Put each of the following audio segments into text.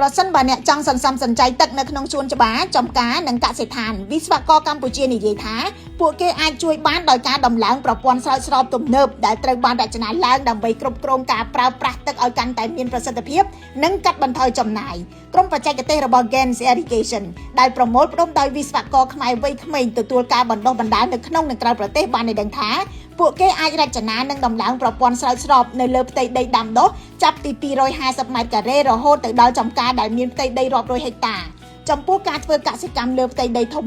ប្រសិនបើអ្នកចង់សន្សំសំចៃទឹកនៅក្នុងជួនច្បារចំការនិងកសិដ្ឋានវិស្វករកម្ពុជានិយាយថាពួកគេអាចជួយបានដោយការដំឡើងប្រព័ន្ធស្រោចស្រពទំនើបដែលត្រូវបានរចនាឡើងដើម្បីគ្រប់គ្រងការប្រើប្រាស់ទឹកឲ្យកាន់តែមានប្រសិទ្ធភាពនិងកាត់បន្ថយចំណាយក្រុមបច្ចេកទេសរបស់ Gens Irrigation ដែលប្រមូលផ្ដុំដោយវិស្វករខ្មែរវ័យក្មេងទទួលការបណ្ដុះបណ្ដាលនៅក្នុងនិងក្រៅប្រទេសបានឲ្យដឹងថាពួកគេអាចរចនានិងដំឡើងប្រព័ន្ធស្រោចស្រពនៅលើផ្ទៃដីដាំដុះចាប់ពី250ម៉ែត្រការ៉េរហូតទៅដល់ចំការដែលមានផ្ទៃដីរាប់រយហិកតាចំពោះការធ្វើកសិកម្មលើផ្ទៃដីធំ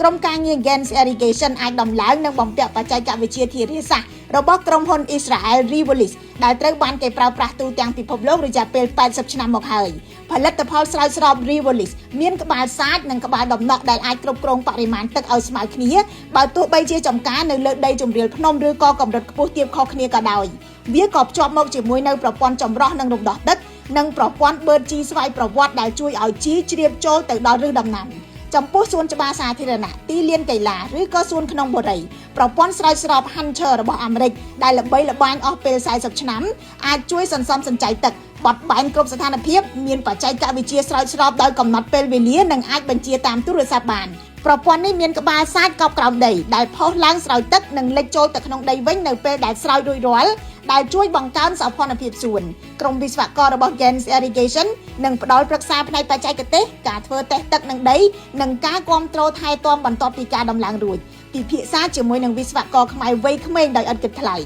ក្រុមការងារ Gens Irrigation អាចដំឡើងនិងបំពាក់បច្ចេកវិទ្យាធារាសាស្ត្ររបស់ក្រុមហ៊ុន Israel Rivolis ដែលត្រូវបានគេប្រើប្រាស់ទូទាំងពិភពលោករយៈពេល80ឆ្នាំមកហើយផលិតផលស្រោចស្រព Rivolis មានក្បាលសាចនិងក្បាលដំណក់ដែលអាចគ្រប់គ្រងបរិមាណទឹកឲ្យស្មើគ្នាបើទោះបីជាចំការនៅលើដីជម្រាលភ្នំឬក៏កម្រិតខ្ពស់ទាបខុសគ្នាក៏ដោយវាក៏ភ្ជាប់មកជាមួយនៅប្រព័ន្ធចម្រោះនិងរំដោះទឹកនិងប្រព័ន្ធបឺតជីស្វ័យប្រវត្តិដែលជួយឲ្យជីជ្រាបចូលទៅដល់ឫសដំណាំចំពោះសួនច្បារសាធារណៈទីលានកីឡាឬក៏សួនក្នុងបុរីប្រព័ន្ធស្រោចស្រព Hunter របស់អាមេរិកដែលល្បីល្បាញអស់ពេល40ឆ្នាំអាចជួយសន្សំសំចៃទឹកបត់បែនគ្រប់ស្ថានភាពមានបច្ចេកវិទ្យាស្រោចស្រពដោយកំណត់ពេលវេលានិងអាចបញ្ជាតាមទូរស័ព្ទបានប្រព័ន្ធនេះមានក្បាលសាចកប់ក្រោមដីដែលផុសឡើងស្រោចទឹកនិងលិចចូលទៅក្នុងដីវិញនៅពេលដែលស្រោចរួចរាល់ដែលជួយបង្កើនសោភ័ណភាពសួនក្រុមវិស្វកររបស់ Gens Irrigation នឹងផ្ដល់ប្រឹក្សាផ្នែកបច្ចេកទេសការធ្វើតេស្តទឹកនិងដីនិងការគ្រប់គ្រងថែទាំបន្ទាប់ពីការដំឡើងរួចពិភាក្សាជាមួយនឹងវិស្វករខ្មែរវ័យក្មេងដោយឥតគិតថ្លៃ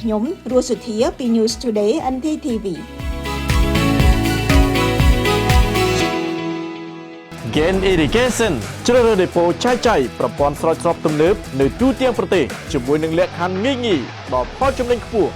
ខ្ញុំរស់សុធាពី News Today NTTV Gens Irrigation ជ្រើសរើសដេប៉ូចែកប្រព័ន្ធស្រោចស្រពទំនើបនៅទូទាំងប្រទេសជាមួយនឹងលក្ខខណ្ឌងាយៗដល់ផលចំណេញខ្ពស់